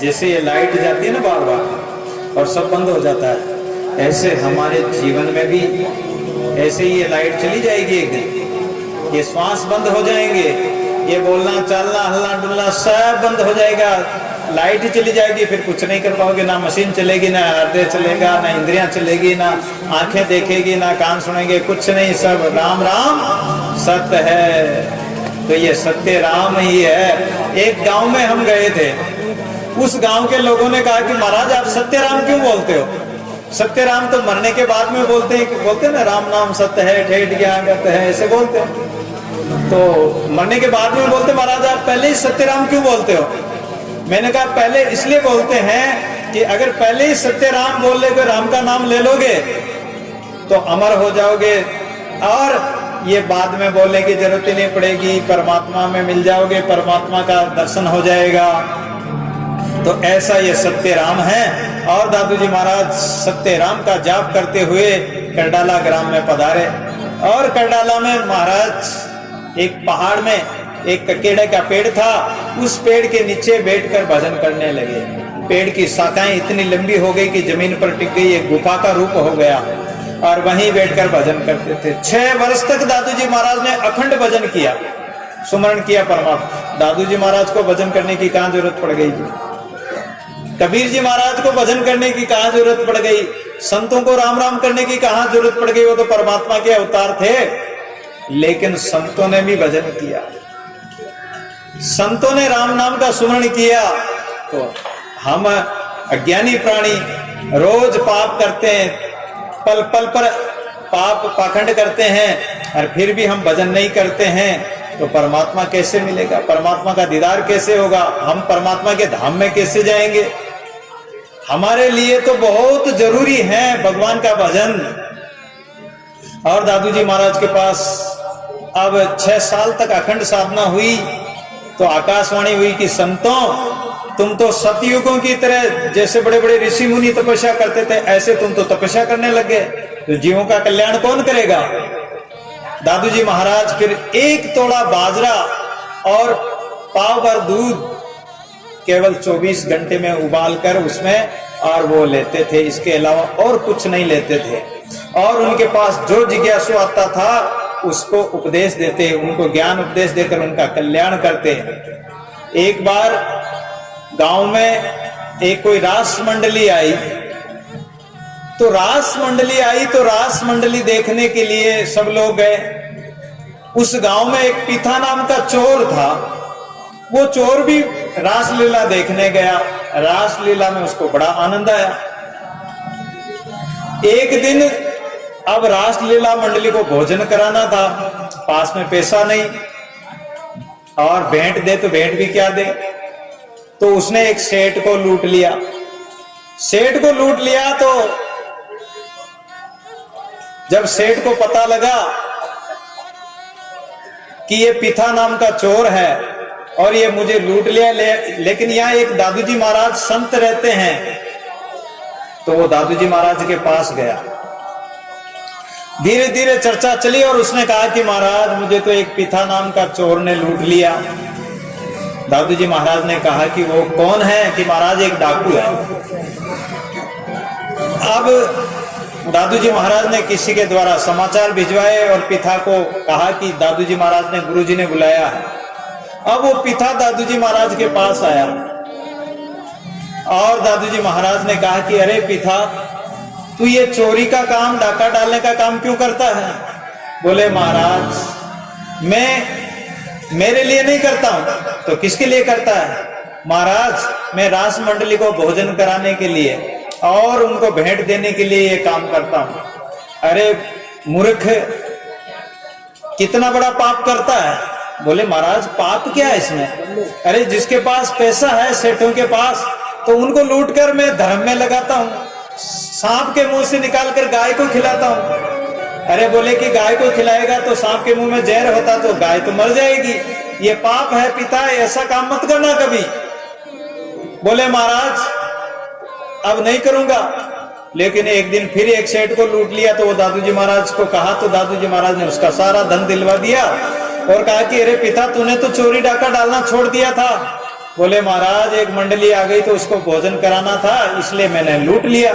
जैसे ये लाइट जाती है ना बार बार और सब बंद हो जाता है, ऐसे हमारे जीवन में भी ऐसे ही ये लाइट चली जाएगी एक दिन, ये श्वास बंद हो जाएंगे, ये बोलना चलना हल्ला डुलना सब बंद हो जाएगा, लाइट ही चली जाएगी, फिर कुछ नहीं कर पाओगे, ना मशीन चलेगी, ना हृदय चलेगा, ना इंद्रियां चलेगी, ना आंखें देखेगी, ना कान सुनेंगे, कुछ नहीं, सब राम राम सत्य है। तो ये सत्य राम ही है। एक गांव में हम गए थे, उस गांव के लोगों ने कहा कि महाराज आप सत्य राम क्यों बोलते हो? सत्य राम तो मरने के बाद में बोलते हैं ना, राम नाम सत्य है ठेठ ज्ञागत है, ऐसे बोलते हैं। तो मरने के बाद में बोलते महाराज आप पहले ही सत्य राम क्यों बोलते हो? मैंने कहा पहले इसलिए बोलते हैं कि अगर पहले ही सत्य राम बोल लोगे, राम का नाम ले लोगे तो अमर हो जाओगे, और ये बाद में बोलने की जरूरत ही नहीं पड़ेगी, परमात्मा में मिल जाओगे, परमात्मा का दर्शन हो जाएगा। तो ऐसा ये सत्य राम है। और दादू जी महाराज सत्य राम का जाप करते हुए करडाला ग्राम में पधारे, और करडाला में महाराज एक पहाड़ में एक ककेड़े का पेड़ था, उस पेड़ के नीचे बैठकर भजन करने लगे। पेड़ की शाखाएं इतनी लंबी हो गई कि जमीन पर टिक गई, एक गुफा का रूप हो गया, और वहीं बैठकर भजन करते थे। 6 वर्ष तक दादू जी महाराज ने अखंड भजन किया, सुमरण किया परमात्मा। दादू जी महाराज को भजन करने की कहां जरूरत पड़ गई जी? कबीर जी महाराज को भजन करने की कहां जरूरत पड़ गई? संतों को राम राम करने की कहां जरूरत पड़ गई? वो तो परमात्मा के अवतार थे। लेकिन संतों ने भी भजन किया, संतों ने राम नाम का सुमरण किया। तो हम अज्ञानी प्राणी रोज पाप करते हैं, पल पल पर पाप पाखंड करते हैं, और फिर भी हम भजन नहीं करते हैं, तो परमात्मा कैसे मिलेगा? परमात्मा का दीदार कैसे होगा? हम परमात्मा के धाम में कैसे जाएंगे? हमारे लिए तो बहुत जरूरी है भगवान का भजन। और दादू जी महाराज के पास अब 6 साल तक अखंड साधना हुई, तो आकाशवाणी हुई कि संतों तुम तो सतयुगों की तरह, जैसे बड़े बड़े ऋषि मुनि तपस्या करते थे, ऐसे तुम तो तपस्या करने लग गए, तो जीवों का कल्याण कौन करेगा? दादू जी महाराज फिर 1 तोड़ा बाजरा और पाव भर दूध केवल 24 घंटे में उबाल कर उसमें और वो लेते थे, इसके अलावा और कुछ नहीं लेते थे। और उनके पास जो जिज्ञासु आता था उसको उपदेश देते, उनको ज्ञान उपदेश देकर उनका कल्याण करते। एक बार गांव में एक कोई रास मंडली आई, तो रास मंडली देखने के लिए सब लोग गए। उस गांव में एक पिता नाम का चोर था, वो चोर भी रासलीला देखने गया। रासलीला में उसको बड़ा आनंद आया। एक दिन अब रासलीला मंडली को भोजन कराना था, पास में पैसा नहीं, और भेंट दे तो भेंट भी क्या दे, तो उसने एक सेठ को लूट लिया। तो जब सेठ को पता लगा कि ये पिता नाम का चोर है और ये मुझे लूट लिया, लेकिन यहाँ एक दादू जी महाराज संत रहते हैं, तो वो दादू जी महाराज के पास गया। धीरे धीरे चर्चा चली और उसने कहा कि महाराज मुझे तो एक पिता नाम का चोर ने लूट लिया। दादू जी महाराज ने कहा कि वो कौन है? कि महाराज एक डाकू है। अब दादू जी महाराज ने किसी के द्वारा समाचार भिजवाए और पिता को कहा कि दादू जी महाराज ने, गुरु जी ने बुलाया है। अब वो पिता दादू जी महाराज के पास आया और दादू जी महाराज ने कहा कि अरे पिता, तू ये चोरी का काम, डाका डालने का काम क्यों करता है? बोले महाराज मैं मेरे लिए नहीं करता हूं, तो किसके लिए करता है? महाराज मैं रास मंडली को भोजन कराने के लिए और उनको भेंट देने के लिए ये काम करता हूं। अरे मूर्ख, कितना बड़ा पाप करता है। बोले महाराज पाप क्या है इसमें? अरे जिसके पास पैसा है, सेठों के पास, तो उनको लूट कर मैं धर्म में लगाता हूँ, सांप के मुंह से निकाल कर गाय को खिलाता हूँ। अरे बोले कि गाय को खिलाएगा तो सांप के मुंह में जहर होता तो गाय तो मर जाएगी, ये पाप है पिता, ऐसा काम मत करना कभी। बोले महाराज अब नहीं करूंगा। लेकिन एक दिन फिर एक सेठ को लूट लिया, तो वो दादू जी महाराज को कहा, तो दादू जी महाराज ने उसका सारा धन दिलवा दिया और कहा कि अरे पिता तूने तो चोरी डाका डालना छोड़ दिया था। बोले महाराज एक मंडली आ गई तो उसको भोजन कराना था, इसलिए मैंने लूट लिया।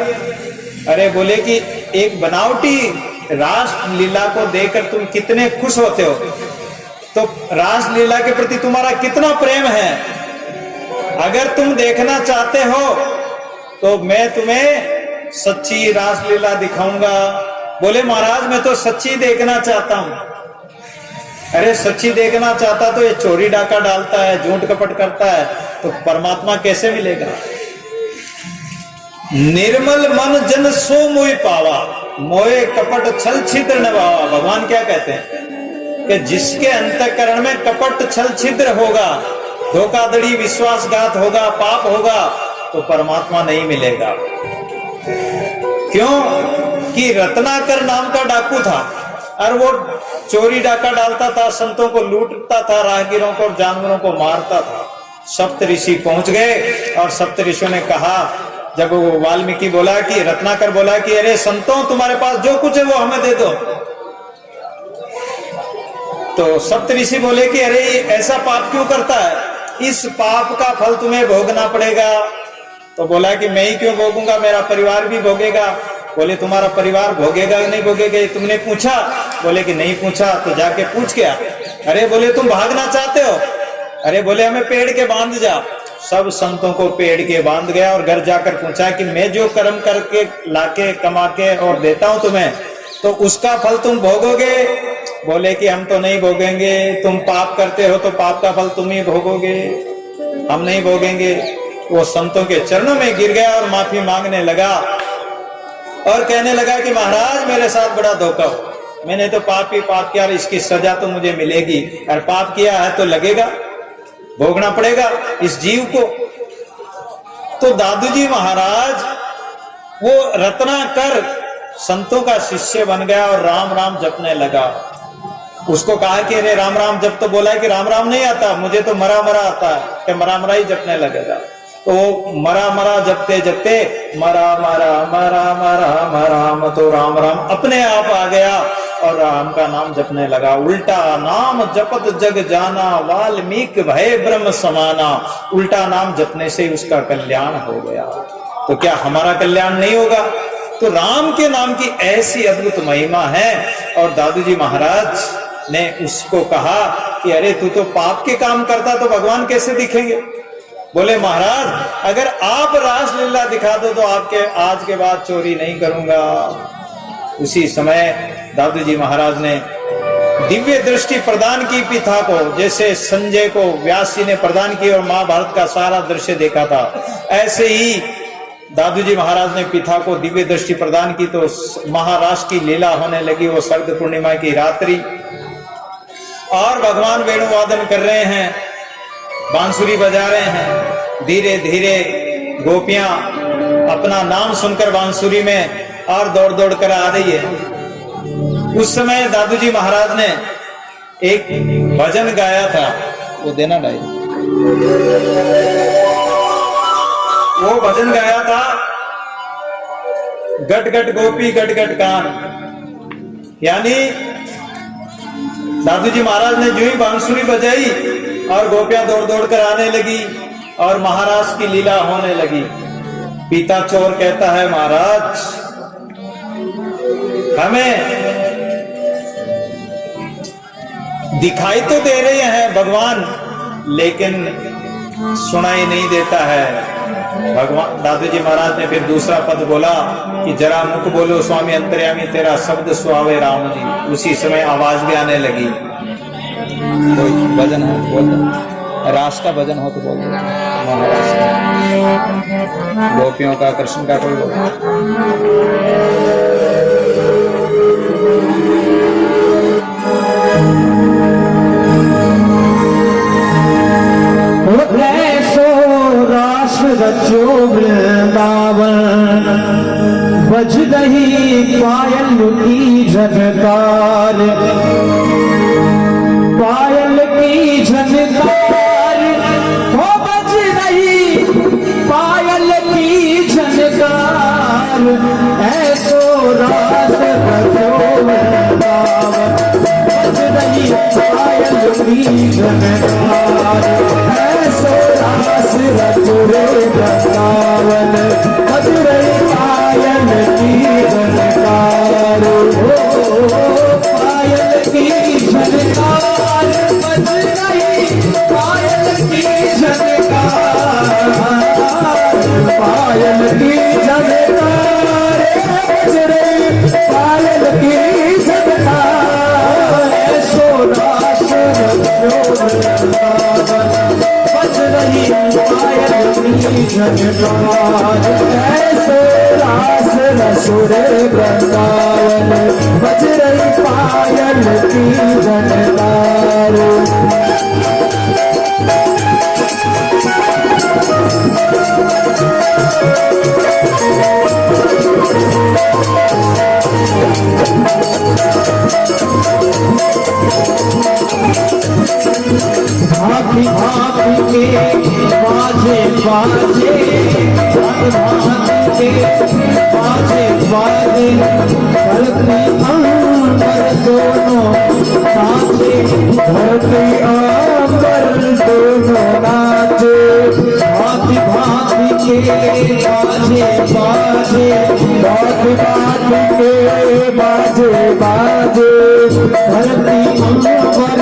अरे बोले कि एक बनावटी रास लीला को देखकर तुम कितने खुश होते हो, तो रास लीला के प्रति तुम्हारा कितना प्रेम है। अगर तुम देखना चाहते हो तो मैं तुम्हें सच्ची रास लीला दिखाऊंगा। बोले महाराज मैं तो सच्ची देखना चाहता हूं। अरे सच्ची देखना चाहता तो ये चोरी डाका डालता है, झूठ कपट करता है, तो परमात्मा कैसे मिलेगा। निर्मल मन जन सो मोहि पावा, मोहे कपट छल छिद्र न भावा। भगवान क्या कहते हैं कि जिसके अंतःकरण में कपट छल छिद्र होगा, धोखाधड़ी विश्वासघात होगा, पाप होगा, तो परमात्मा नहीं मिलेगा। क्यों कि रत्नाकर नाम का डाकू था और वो चोरी डाका डालता था, संतों को लूटता था, राहगीरों को और जानवरों को मारता था। सप्त ऋषि पहुंच गए और सप्त ऋषियों ने कहा, जब वो वाल्मीकि बोला कि रत्नाकर बोला कि अरे संतों तुम्हारे पास जो कुछ है वो हमें दे दो, तो सप्त ऋषि बोले कि अरे ऐसा पाप क्यों करता है, इस पाप का फल तुम्हें भोगना पड़ेगा। तो बोला कि मैं ही क्यों भोगूंगा, मेरा परिवार भी भोगेगा। बोले तुम्हारा परिवार भोगेगा नहीं भोगेगा तुमने पूछा। बोले कि नहीं पूछा। तो जाके पूछ के आ। अरे बोले तुम भागना चाहते हो। अरे बोले हमें पेड़ के बांध जा। सब संतों को पेड़ के बांध गया और घर जाकर पूछा कि मैं जो कर्म करके लाके कमा के और देता हूं तुम्हें, तो उसका फल तुम भोगोगे। बोले कि हम तो नहीं भोगेंगे, तुम पाप करते हो तो पाप का फल तुम ही भोगोगे, हम नहीं भोगेंगे। वो संतों के चरणों में गिर गया और माफी मांगने लगा और कहने लगा कि महाराज मेरे साथ बड़ा धोखा हो, मैंने तो पाप ही पाप किया, इसकी सजा तो मुझे मिलेगी, और पाप किया है तो लगेगा, भोगना पड़ेगा इस जीव को। तो दादूजी महाराज वो रत्नाकर संतों का शिष्य बन गया और राम राम जपने लगा। उसको कहा कि अरे राम राम जप, तो बोला कि राम राम नहीं आता, मुझे तो मरा मरा आता है, कि मरा मरा ही जपने लगेगा। तो मरा मरा जपते जपते मरा मरा मरा मरा मरा तो राम राम अपने आप आ गया और राम का नाम जपने लगा। उल्टा नाम जपत जग जाना, वाल्मीकि भय ब्रह्म समाना। उल्टा नाम जपने से उसका कल्याण हो गया, तो क्या हमारा कल्याण नहीं होगा। तो राम के नाम की ऐसी अद्भुत महिमा है। और दादूजी महाराज ने उसको कहा कि अरे तू तो पाप के काम करता, तो भगवान कैसे दिखेंगे। बोले महाराज अगर आप रासलीला दिखा दो तो आपके आज के बाद चोरी नहीं करूंगा। उसी समय दादूजी महाराज ने दिव्य दृष्टि प्रदान की पिता को, जैसे संजय को व्यास जी ने प्रदान की और महाभारत का सारा दृश्य देखा था, ऐसे ही दादूजी महाराज ने पिता को दिव्य दृष्टि प्रदान की। तो महाराज की लीला होने लगी। वो शरद पूर्णिमा की रात्रि और भगवान वेणुवादन कर रहे हैं, बांसुरी बजा रहे हैं। धीरे धीरे गोपियां अपना नाम सुनकर बांसुरी में और दौड़ दौड़ कर आ रही है। उस समय दादूजी महाराज ने एक भजन गाया था, वो देना डाई, वो भजन गाया था, गट गट गोपी गट गट कान। यानी दादूजी महाराज ने जो ही बांसुरी बजाई और गोपियां दौड़ दौड़ कर आने लगी और महाराज की लीला होने लगी। पीता चोर कहता है महाराज हमें दिखाई तो दे रहे हैं भगवान, लेकिन सुनाई नहीं देता है। भगवान दादूजी महाराज ने फिर दूसरा पद बोला कि जरा मुख बोलो स्वामी अंतर्यामी, तेरा शब्द सुहावे राम जी। उसी समय आवाज भी आने लगी। कोई भजन है बोल दो, रास का भजन हो तो बोल दो, महाराष्ट्र गोपियों का कृष्ण का कोई बोल। रचो वृंदावन बज रही पायल की झनकार, पायल की झनकार हो बज रही पायल की झनकार। ऐसो रास रचो वृंदावन बज रही पायल की झनकार। ऐसो रास रचुरे वृंदावन बज रही पायल की झनकार पायल की झनकार बज रही पायल की झनकार पायल की झनकार बज रही पायल की झनकार सोना बज रही पायल की झनकार ऐसे रास रसुरे वृंदावन बज रही पायल की झनकार भांति भांति के बाजे बाजे भांति के बाजे बाजे धरती अंबर दोनों नाचे धरती अंबर दोनों नाचे भांति भांति के बाजे बाजे भांति भांति के बाजे बाजे धरती अंबर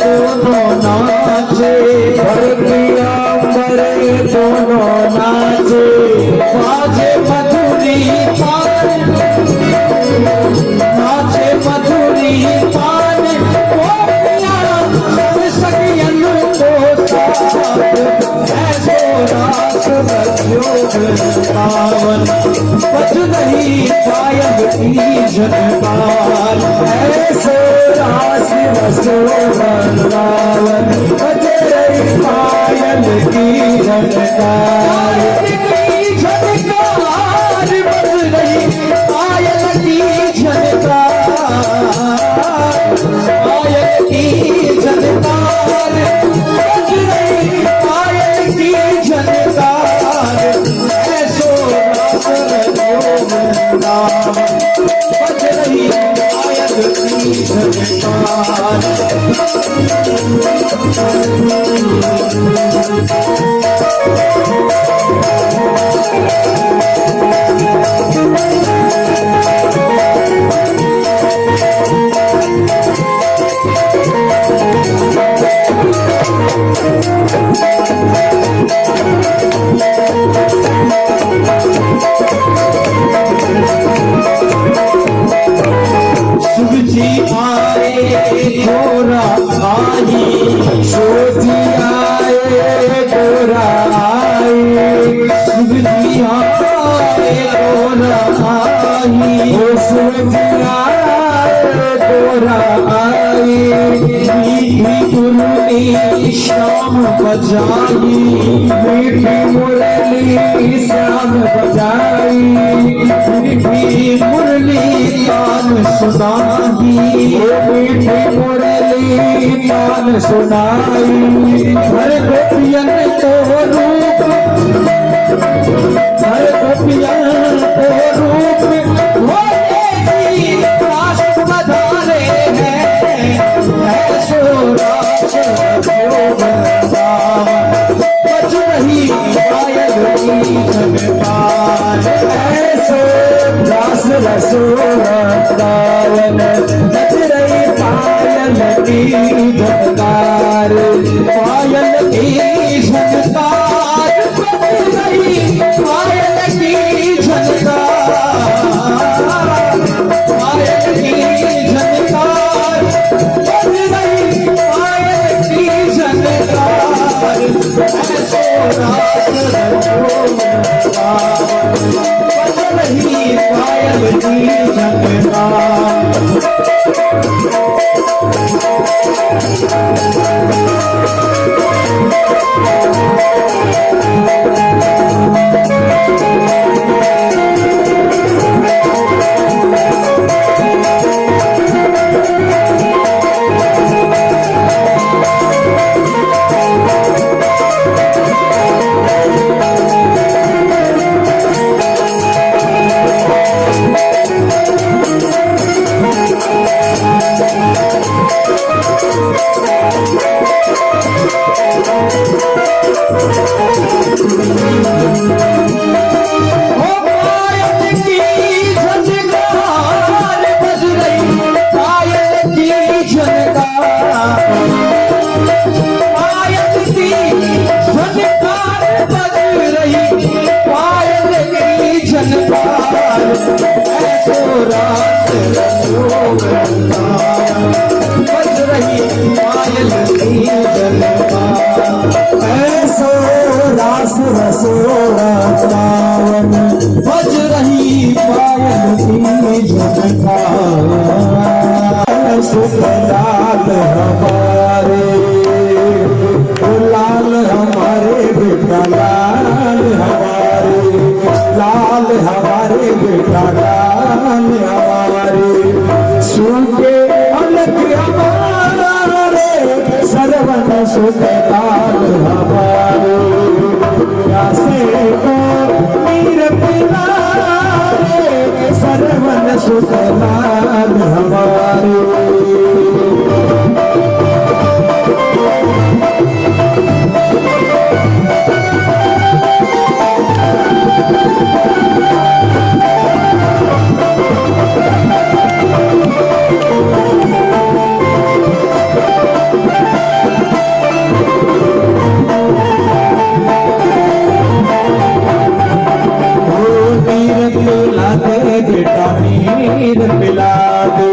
दोनों नाचे धरती अंबर दोनों नाचे बाजे मधुरी पान नाचे मधुरी पान गोपियां सब सखियन को साथ ऐसो रास रचो वृंदावन बज रही पायल की झनकार ऐसो रास रचो वृंदावन बज रही पायल की झनकार बज रही पायल की झनकार पायल की झनकार बज रही पायल की झनकार ऐसो रास रचो वृंदावन बज रही पायल की झनकार जी आए गोरा आई सोजी आए गोरा आई शिव जी आए गोरा आई सोजी आए गोरा आई मीठी मुरली श्याम बजाई मीठी मुरली श्याम बजाई मीठी मुरली तान सुनाई मीठी मुरली तान सुनाई हर गोपियन को रूप हर गोपियन को रूप होने की रास बधारे हैं ऐसो रास बज रही पायल की झनकार ऐसो रास रसो वृंदावन बज रही पायल की झनकार पायल की झनकार बज रही पायल की झनकार पायल की झनकार बज रही पायल की झनकार ऐसो रास रचो वृंदावन बज रही पायल की झनकार ऐसो रास रसोर सावन बज रही पायल की झनकार ऐसो रास रसोर सावन बज रही पायल की झनकार सुख लाल हमारे लाल हमारे बेटा लाल हमारे बेटा लाल हमारे सूखे अलग हमारे सर्वन सुख लाल हमारे प्यासे को नीर पिलारे सर्वन सुख लाल हमारे बेटा नीर पिला दे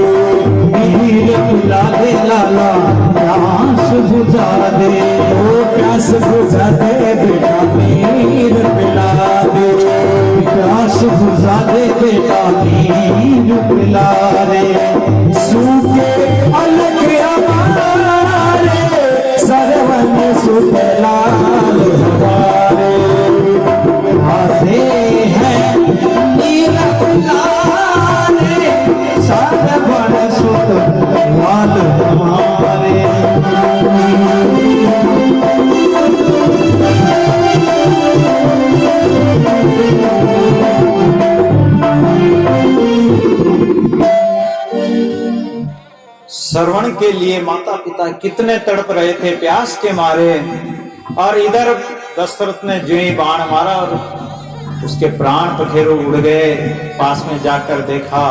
लाला प्यास बुझा दे ओ प्यास बुझा दे बेटा नीर पिला दे प्यास बुझा दे बेटा नीर पिला दे सूखे अलग हमारे सरवन सुख लाल हमारे आते हैं नीर पिलाने सरवन सुख लाल हमारे श्रवण के लिए माता पिता कितने तड़प रहे थे प्यास के मारे, और इधर दशरथ ने जो ही बाण मारा और उसके प्राण पखेरु उड़ गए। पास में जाकर देखा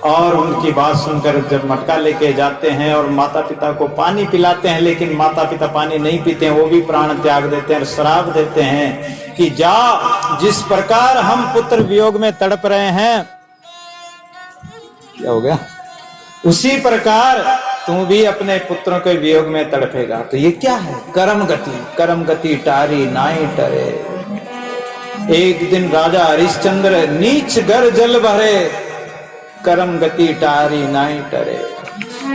और उनकी बात सुनकर जब मटका लेके जाते हैं और माता पिता को पानी पिलाते हैं, लेकिन माता पिता पानी नहीं पीते हैं, वो भी प्राण त्याग देते हैं और श्राप देते हैं कि जा, जिस प्रकार हम पुत्र वियोग में तड़प रहे हैं, क्या हो गया, उसी प्रकार तू भी अपने पुत्रों के वियोग में तड़पेगा। तो ये क्या है, कर्म गति टारी नाई टरे। एक दिन राजा हरिश्चंद्र नीच घर जल भरे, कर्म गति टारी नाई टरे।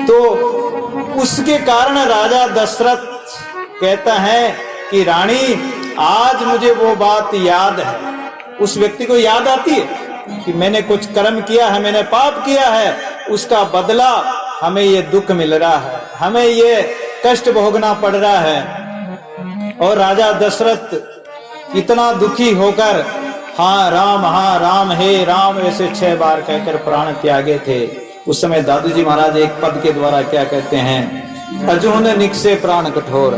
तो उसके कारण राजा दशरथ कहता है कि रानी, आज मुझे वो बात याद है। उस व्यक्ति को याद आती है कि मैंने कुछ कर्म किया है, मैंने पाप किया है, उसका बदला हमें ये दुख मिल रहा है, हमें ये कष्ट भोगना पड़ रहा है। और राजा दशरथ इतना दुखी होकर हाँ राम हे राम ऐसे 6 बार कहकर प्राण त्यागे थे। उस समय दादू जी महाराज एक पद के द्वारा क्या कहते हैं, अजून निकसे प्राण कठोर।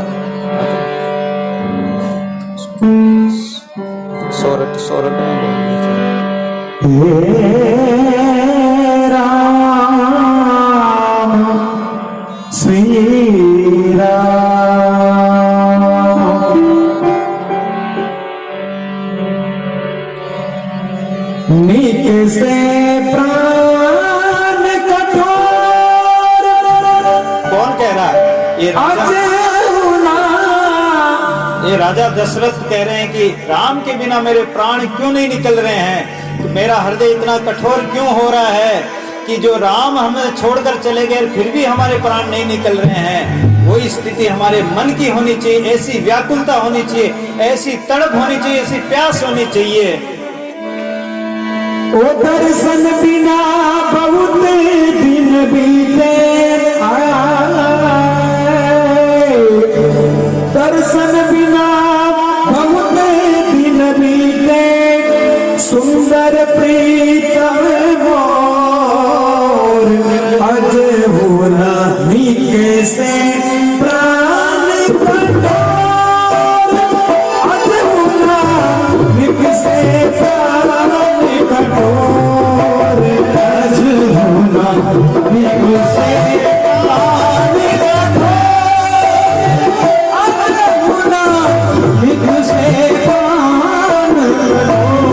सोरठ श्री राम निकसे प्राण कठोर। कौन कह रहा है? ये राजा दशरथ कह रहे हैं कि राम के बिना मेरे प्राण क्यों नहीं निकल रहे हैं, तो मेरा हृदय इतना कठोर क्यों हो रहा है कि जो राम हमें छोड़कर चले गए फिर भी हमारे प्राण नहीं निकल रहे हैं। वही स्थिति हमारे मन की होनी चाहिए, ऐसी व्याकुलता होनी चाहिए, ऐसी तड़प होनी चाहिए, ऐसी प्यास होनी चाहिए। ओ दर्शन बिना बहुत दिन बीते, दर्शन बिना बहुत दिन बीते, सुंदर प्रीतम मोर अज होना कैसे प्राण कठोर, अज होना कैसे प्राण कठोर, अज होना कैसे प्राण कठोर, अज होना कैसे प्राण कठोर।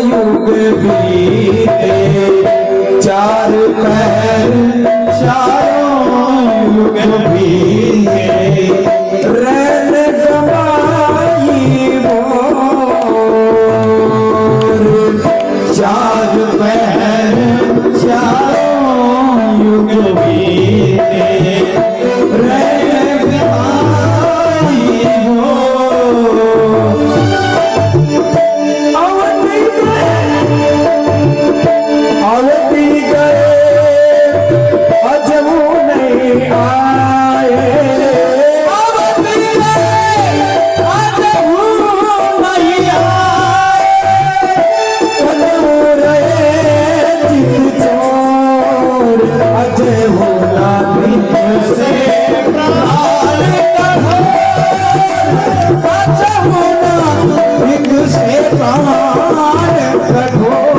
युग बीते, चार पैर चारों युग बीते, रैन कमाई मोर, चार पैर चारों युग बीते, रैन कमाई मोर। अवती गए अजबू नहीं आए, अवती गए अजबू नहीं आए, अजबू रहे चित चोर, अजबू लाभी से प्राण कठोर, अजबू लाभी से प्राण कठोर।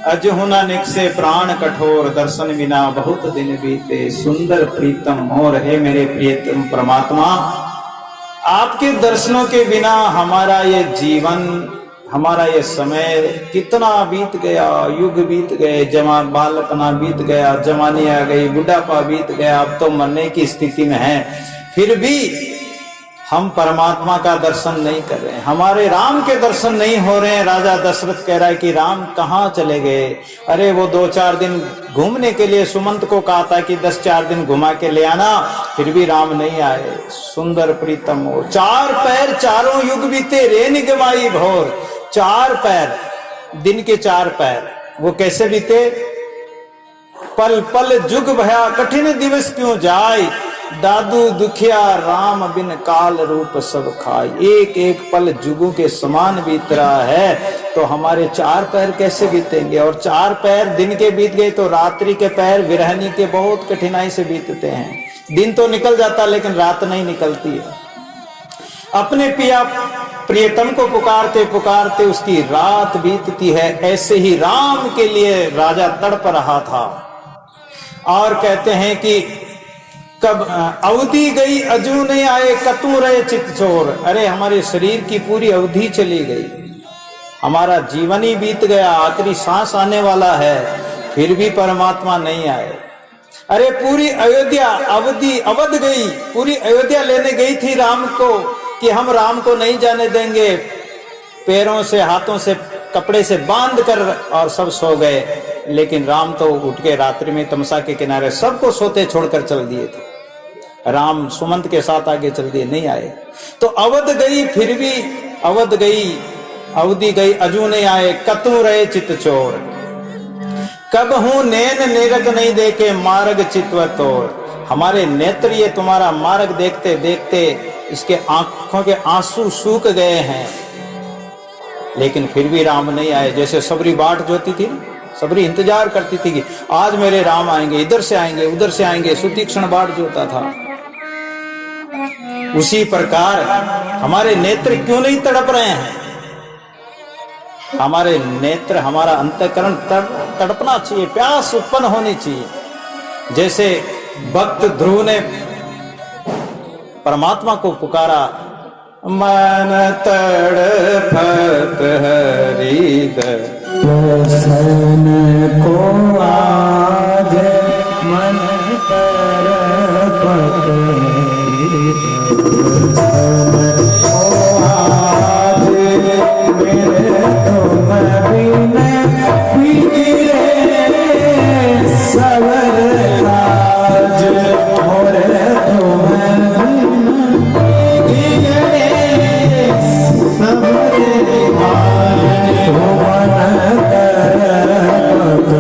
अजहुना निकसे प्राण कठोर, दर्शन बिना बहुत दिन बीते, सुंदर प्रीतम मोर। हे मेरे प्रियतम परमात्मा, आपके दर्शनों के बिना हमारा ये जीवन, हमारा ये समय कितना बीत गया। युग बीत गए, जवान बालपना बीत गया, जवानी आ गई, बुढ़ापा बीत गया, अब तो मरने की स्थिति में है, फिर भी हम परमात्मा का दर्शन नहीं कर रहे हैं, हमारे राम के दर्शन नहीं हो रहे हैं। राजा दशरथ कह रहा है कि राम कहाँ चले गए? अरे वो 2-4 दिन घूमने के लिए सुमंत को कहा था कि 10-4 दिन घुमा के ले आना, फिर भी राम नहीं आए। सुंदर प्रीतम हो, 4 पैर चारों युग बीते, रेन गवाई भोर। 4 पैर, दिन के 4 पैर, वो कैसे बीते? पल पल जुग भया, कठिन दिवस क्यों जाए, दादू दुखिया राम बिन काल रूप सब खाई। एक एक पल जुगों के समान बीत रहा है, तो हमारे 4 पैर कैसे बीतेंगे? और 4 पैर दिन के बीत गए तो रात्रि के पैर विरहनी के बहुत कठिनाई से बीतते हैं। दिन तो निकल जाता लेकिन रात नहीं निकलती है। अपने पिया प्रियतम को पुकारते पुकारते उसकी रात बीतती है। ऐसे ही राम के लिए राजा तड़प रहा था। और कहते हैं कि कब अवधि गई अजू नहीं आए, कतू रहे चित चोर। अरे हमारे शरीर की पूरी अवधि चली गई, हमारा जीवन ही बीत गया, आखिरी सांस आने वाला है, फिर भी परमात्मा नहीं आए। अरे पूरी अयोध्या अवधि अवध गई, पूरी अयोध्या लेने गई थी राम को कि हम राम को नहीं जाने देंगे। पैरों से हाथों से कपड़े से बांध कर और सब सो गए, लेकिन राम तो उठ के रात्रि में तमसा के किनारे सबको सोते छोड़कर चल दिए थे। राम सुमंत के साथ आगे चल दिए, नहीं आए। तो अवध गई, फिर भी अवध गई, अवधि गई अजू नहीं आए, कतू रहे चित चोर। कब हूं नैन निरग नहीं देखे, मार्ग चित्व तोड़। हमारे नेत्र ये तुम्हारा मार्ग देखते देखते इसके आंखों के आंसू सूख गए हैं, लेकिन फिर भी राम नहीं आए। जैसे सबरी बाट जोती थी, सबरी इंतजार करती थी कि आज मेरे राम आएंगे, इधर से आएंगे उधर से आएंगे, सुतीक्ष्ण बाट जोता था। उसी प्रकार हमारे नेत्र क्यों नहीं तड़प रहे हैं? हमारे नेत्र, हमारा अंतःकरण तड़पना चाहिए, प्यास उत्पन्न होनी चाहिए। जैसे भक्त ध्रुव ने परमात्मा को पुकारा, मन तड़पत हृदय सन को आज, मन तड़पत आज, मेरे तुम बिन बिगड़े सवर काज, मोरे तुम बिन बिगड़े सवर काज, मन तड़पत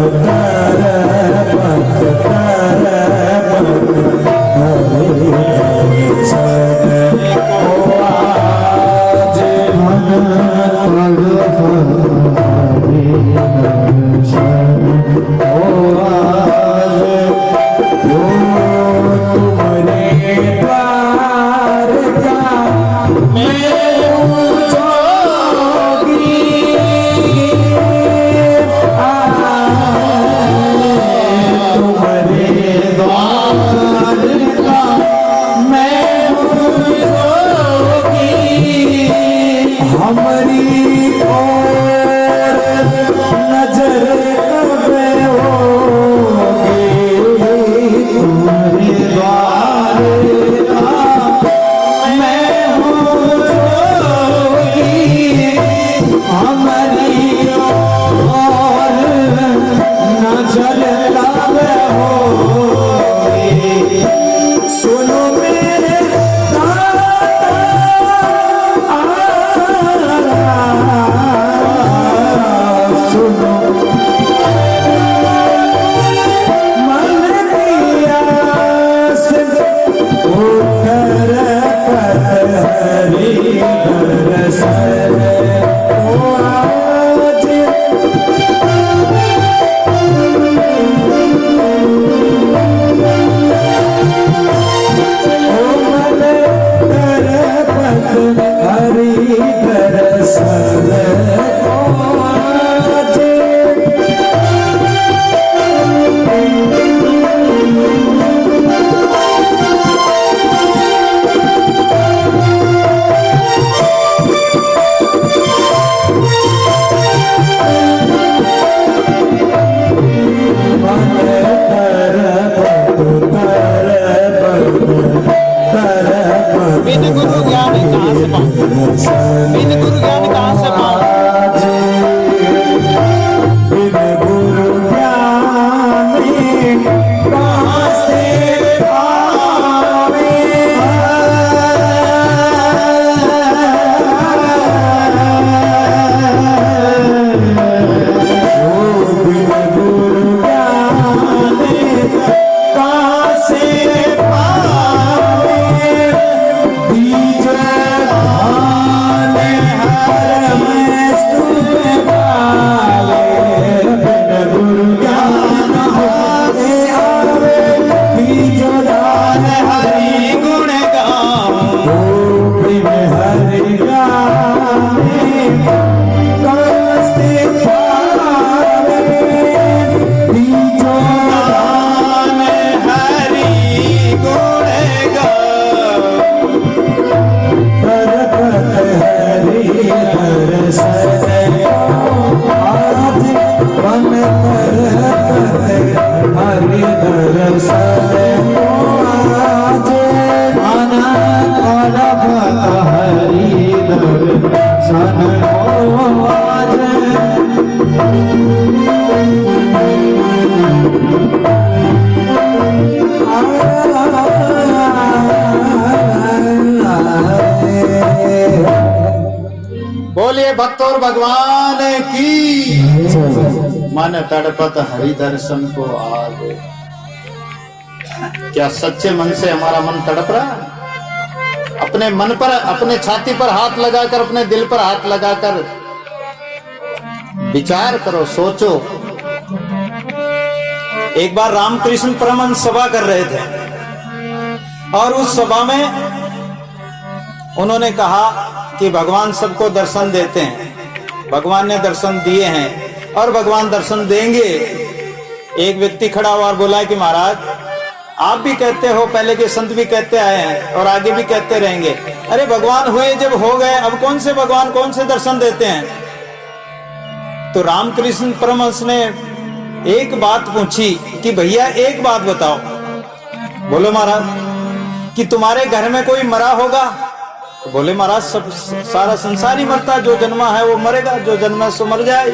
हरि दर्शन आज आना तड़पत हरि दर्शन आज बोलिए भक्त और भगवान की। मन तड़पत हरि दर्शन को आज। क्या सच्चे मन से हमारा मन तड़प रहा है? अपने मन पर, अपने छाती पर हाथ लगाकर, अपने दिल पर हाथ लगाकर विचार करो, सोचो। एक बार रामकृष्ण परमहंस सभा कर रहे थे और उस सभा में उन्होंने कहा कि भगवान सबको दर्शन देते हैं। भगवान ने दर्शन दिए हैं और भगवान दर्शन देंगे। एक व्यक्ति खड़ा हुआ और बोला कि महाराज आप भी कहते हो, पहले के संत भी कहते आए हैं और आगे भी कहते रहेंगे। अरे भगवान हुए जब हो गए, अब कौन से भगवान कौन से दर्शन देते हैं? तो रामकृष्ण परमहंस ने एक बात पूछी कि भैया एक बात बताओ। बोलो महाराज कि तुम्हारे घर में कोई मरा होगा? तो बोले महाराज सब सारा संसार ही मरता है, जो जन्मा है वो मरेगा, जो जन्मा सो मर जाए।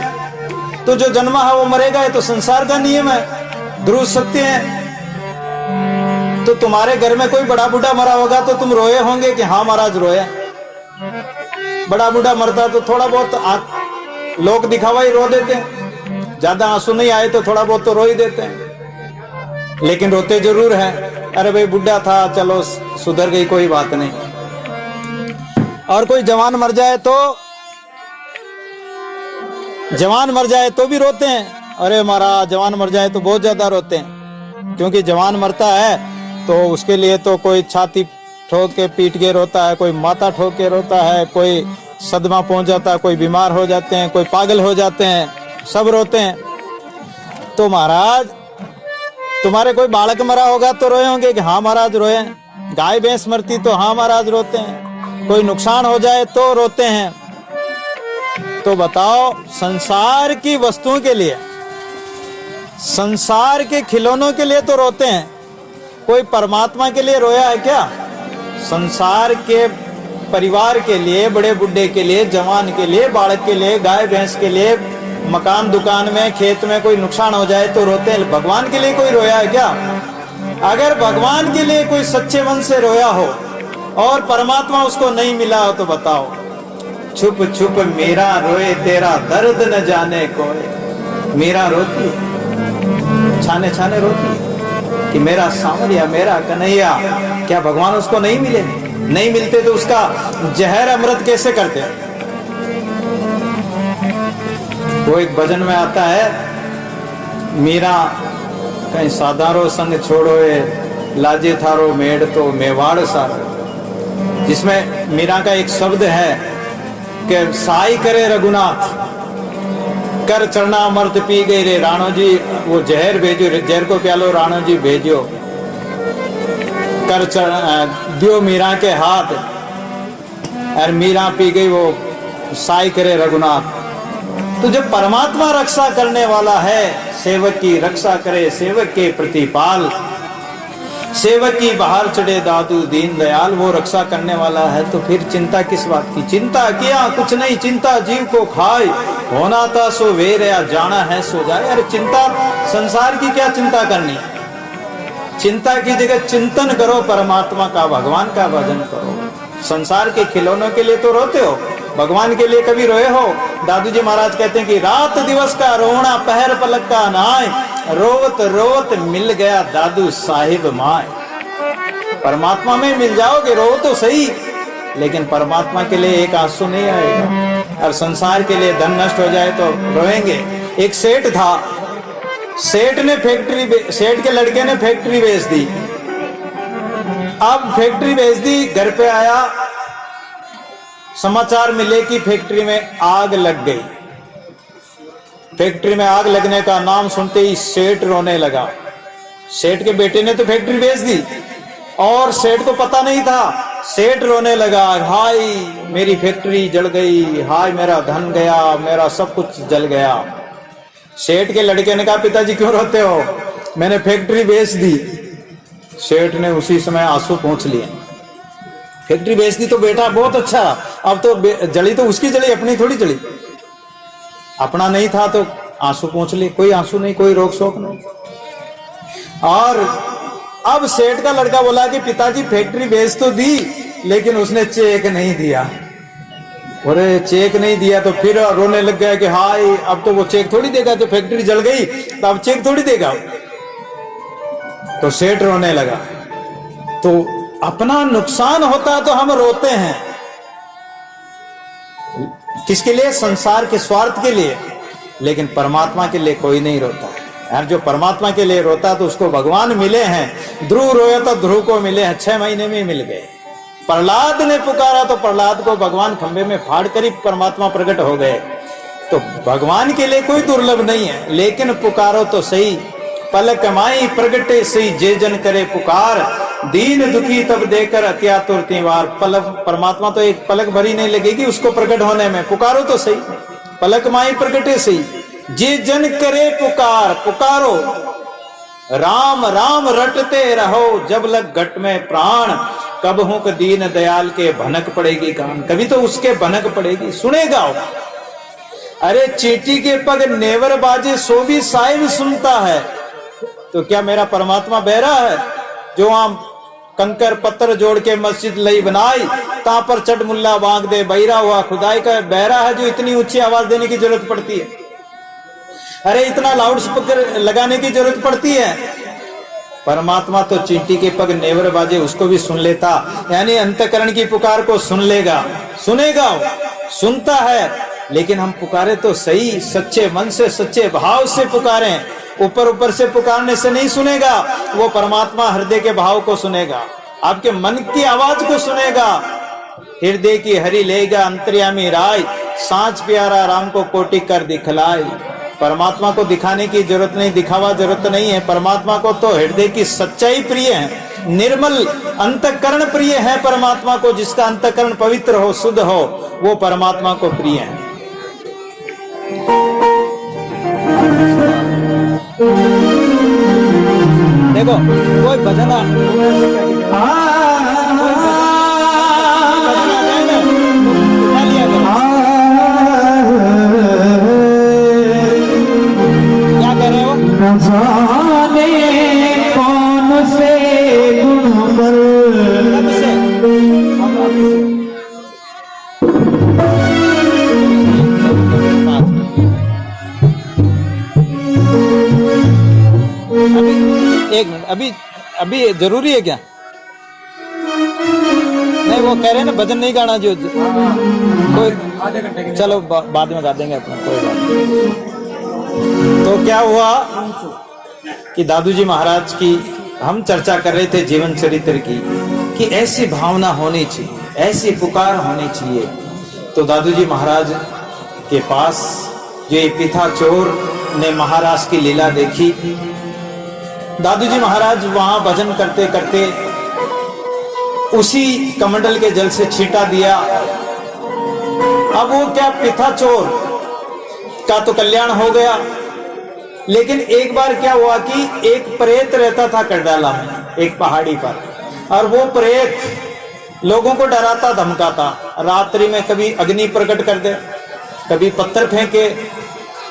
तो जो जन्मा है वो मरेगा, ये तो संसार का नियम है, ध्रुव सत्य है। तो तुम्हारे घर में कोई बड़ा बूढ़ा मरा होगा तो तुम रोए होंगे कि हाँ महाराज रोए। बड़ा बूढ़ा मरता तो थोड़ा बहुत लोग दिखावा ही रो देते हैं, ज्यादा आंसू नहीं आए तो थोड़ा बहुत तो रो ही देते हैं, लेकिन रोते जरूर है। अरे भाई बुढ़ा था, चलो सुधर गई, कोई बात नहीं। और कोई जवान मर जाए तो भी रोते हैं। अरे महाराज जवान मर जाए तो बहुत ज्यादा रोते हैं, क्योंकि जवान मरता है तो उसके लिए तो कोई छाती ठोक के पीट के रोता है, कोई माथा ठोक के रोता है, कोई सदमा पहुंच जाता है, कोई बीमार हो जाते हैं, कोई पागल हो जाते हैं, सब रोते हैं। तो महाराज तुम्हारे कोई बालक मरा होगा तो रोए होंगे कि हाँ महाराज रोए। गाय भैंस मरती तो हाँ महाराज रोते हैं। कोई नुकसान हो जाए तो रोते हैं। तो बताओ, संसार की वस्तुओं के लिए, संसार के खिलौनों के लिए तो रोते हैं, कोई परमात्मा के लिए रोया है क्या? संसार के परिवार के लिए, बड़े बुड्ढे के लिए, जवान के लिए, बालक के लिए, गाय भैंस के लिए, मकान दुकान में खेत में कोई नुकसान हो जाए तो रोते हैं। भगवान के लिए कोई रोया है क्या? अगर भगवान के लिए कोई सच्चे मन से रोया हो और परमात्मा उसको नहीं मिला हो तो बताओ। छुप छुप मेरा रोए तेरा दर्द न जाने कोई। मेरा रोती छाने छाने रोती कि मेरा सांवरिया, मेरा कन्हैया। क्या भगवान उसको नहीं मिले? नहीं मिलते तो उसका जहर अमृत कैसे करते? वो एक भजन में आता है, मीरा कहीं साधारो संग छोड़ोए, लाजे थारो मेड़ तो मेवाड़ सारो। जिसमें मीरा का एक शब्द है कि साई करे रघुनाथ, कर चरना अमृत पी गई रे राणो जी, वो जहर भेजो, जहर को प्यालो राणो जी भेजो, कर दियो मीरा के हाथ। और मीरा पी गई, वो साई करे रघुनाथ। तो जब परमात्मा रक्षा करने वाला है, सेवक की रक्षा करे, सेवक के प्रतिपाल, सेवक की बाहर चढ़े दादू दीन दयाल, वो रक्षा करने वाला है, तो फिर चिंता किस बात की? चिंता किया कुछ नहीं, चिंता जीव को खाए, होना था सो वेर या जाना है सो जाए। अरे चिंता, संसार की क्या चिंता करनी? चिंता की जगह चिंतन करो, परमात्मा का, भगवान का भजन करो। संसार के खिलौनों के लिए तो रोते हो, भगवान के लिए कभी रोए हो? दादू जी महाराज कहते हैं कि रात दिवस का रोना, पहर पलक का नाय, रोवत रोवत मिल गया दादू साहिब माय। परमात्मा में मिल जाओगे, रो तो सही, लेकिन परमात्मा के लिए एक आंसू नहीं आएगा। और संसार के लिए धन नष्ट हो जाए तो रोएंगे। एक सेठ था, सेठ के लड़के ने फैक्ट्री बेच दी। अब फैक्ट्री बेच दी, घर पे आया, समाचार मिले कि फैक्ट्री में आग लग गई। फैक्ट्री में आग लगने का नाम सुनते ही सेठ रोने लगा। सेठ के बेटे ने तो फैक्ट्री बेच दी और सेठ को पता नहीं था। सेठ रोने लगा, हाय मेरी फैक्ट्री जल गई, हाय मेरा धन गया, मेरा सब कुछ जल गया। सेठ के लड़के ने कहा पिताजी क्यों रोते हो, मैंने फैक्ट्री बेच दी। सेठ ने उसी समय आंसू पोंछ लिए। फैक्ट्री बेच दी तो बेटा बहुत अच्छा, अब तो जली तो उसकी जली, अपनी थोड़ी जली। अपना नहीं था तो आंसू पोंछ लिए, कोई आंसू नहीं, कोई रोक शोक नहीं। और अब सेठ का लड़का बोला कि पिताजी फैक्ट्री बेच तो दी लेकिन उसने चेक नहीं दिया। अरे चेक नहीं दिया तो फिर रोने लग गया कि हाय अब तो वो चेक थोड़ी देगा, तो फैक्ट्री जल गई तो अब चेक थोड़ी देगा। तो सेठ रोने लगा। तो अपना नुकसान होता तो हम रोते हैं, किसके लिए? संसार के स्वार्थ के लिए। लेकिन परमात्मा के लिए कोई नहीं रोता है। यार जो परमात्मा के लिए रोता तो उसको भगवान मिले हैं। ध्रुव रोया तो ध्रुव को मिले हैं, 6 महीने में मिल गए। प्रहलाद ने पुकारा तो प्रहलाद को भगवान खंबे में फाड़ कर ही परमात्मा प्रकट हो गए। तो भगवान के लिए कोई दुर्लभ नहीं है, लेकिन पुकारो तो सही। पलक माई प्रगटे सही, जे जन करे पुकार, दीन दुखी तब देकर अत्या तुरती वार। पलक परमात्मा तो एक पलक भरी नहीं लगेगी उसको प्रकट होने में, पुकारो तो सही। पलक माई प्रगटे सही, जे जन करे पुकार। पुकारो राम राम रटते रहो, जब लग घट में प्राण। कब हूं कि दीन दयाल के भनक पड़ेगी कान, कभी तो उसके भनक पड़ेगी, सुनेगा। अरे चींटी के पग नेवर बाजे सो भी साहिब सुनता है। तो क्या मेरा परमात्मा बहरा है जो वहां कंकर पत्थर जोड़ के मस्जिद लई बनाई, ता पर चट मुल्ला बांग दे, बहरा हुआ खुदाई का बहरा है जो इतनी ऊंची आवाज देने की जरूरत पड़ती है? अरे इतना लाउड स्पीकर लगाने की जरूरत पड़ती है? परमात्मा तो चींटी के पग नेवर बाजे उसको भी सुन लेता, यानी अंतःकरण की पुकार को सुन लेगा, सुनेगा, सुनता है। लेकिन हम पुकारे तो सही, सच्चे मन से सच्चे भाव से पुकारें। ऊपर ऊपर से पुकारने से नहीं सुनेगा, वो परमात्मा हृदय के भाव को सुनेगा, आपके मन की आवाज को सुनेगा। हृदय की हरि लेगा अंतर्यामी राय, सांच प्यारा राम को कोटि कर दिखलाई। परमात्मा को दिखाने की जरूरत नहीं, दिखावा जरूरत नहीं है। परमात्मा को तो हृदय की सच्चाई प्रिय है, निर्मल अंतःकरण प्रिय है। परमात्मा को जिसका अंतःकरण पवित्र हो, शुद्ध हो, वो परमात्मा को प्रिय है। देखो कोई भजन क्या कह रहे हो? न जाने कौन से गुण पर एक मिनट, अभी जरूरी है क्या? नहीं वो कह रहे हैं ना भजन नहीं गाना जो कोई, चलो बाद में गा देंगे अपना, कोई बात नहीं। तो क्या हुआ कि दादू जी महाराज की हम चर्चा कर रहे थे जीवन चरित्र की, कि ऐसी भावना होनी चाहिए, ऐसी पुकार होनी चाहिए। तो दादू जी महाराज के पास जो ये पिथा चोर ने महाराज की लीला देखी, दादू जी महाराज वहां भजन करते करते उसी कमंडल के जल से छींटा दिया। अब वो क्या, पिथा चोर का तो कल्याण हो गया, लेकिन एक बार क्या हुआ कि एक प्रेत रहता था करडाला में, एक पहाड़ी पर, और वो प्रेत लोगों को डराता धमकाता। रात्रि में कभी अग्नि प्रकट कर दे, कभी पत्थर फेंके,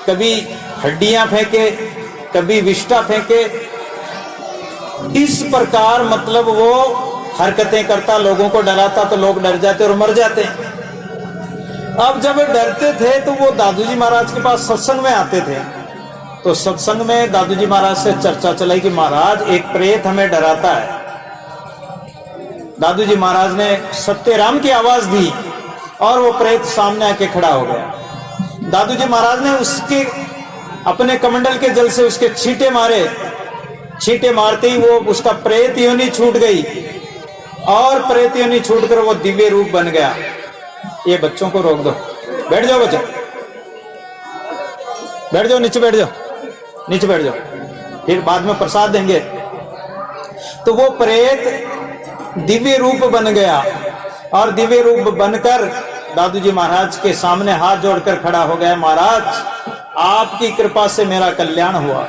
कभी हड्डियां फेंके, कभी विष्ठा फेंके। इस प्रकार मतलब वो हरकतें करता, लोगों को डराता, तो लोग डर जाते और मर जाते। अब जब डरते थे तो वो दादू जी महाराज के पास सत्संग में आते थे। तो सत्संग में दादू जी महाराज से चर्चा चलाई कि महाराज एक प्रेत हमें डराता है। दादू जी महाराज ने सत्यराम की आवाज दी और वो प्रेत सामने आके खड़ा हो गया। दादू जी महाराज ने उसके अपने कमंडल के जल से उसके छींटे मारे। छींटे मारते ही वो उसका प्रेत योनि छूट गई और प्रेत योनि छूटकर वो दिव्य रूप बन गया। ये बच्चों को रोक दो, बैठ जाओ बच्चे, बैठ जाओ, नीचे बैठ जाओ, नीचे बैठ जाओ, फिर बाद में प्रसाद देंगे। तो वो प्रेत दिव्य रूप बन गया और दिव्य रूप बनकर दादू जी महाराज के सामने हाथ जोड़कर खड़ा हो गया। महाराज आपकी कृपा से मेरा कल्याण हुआ।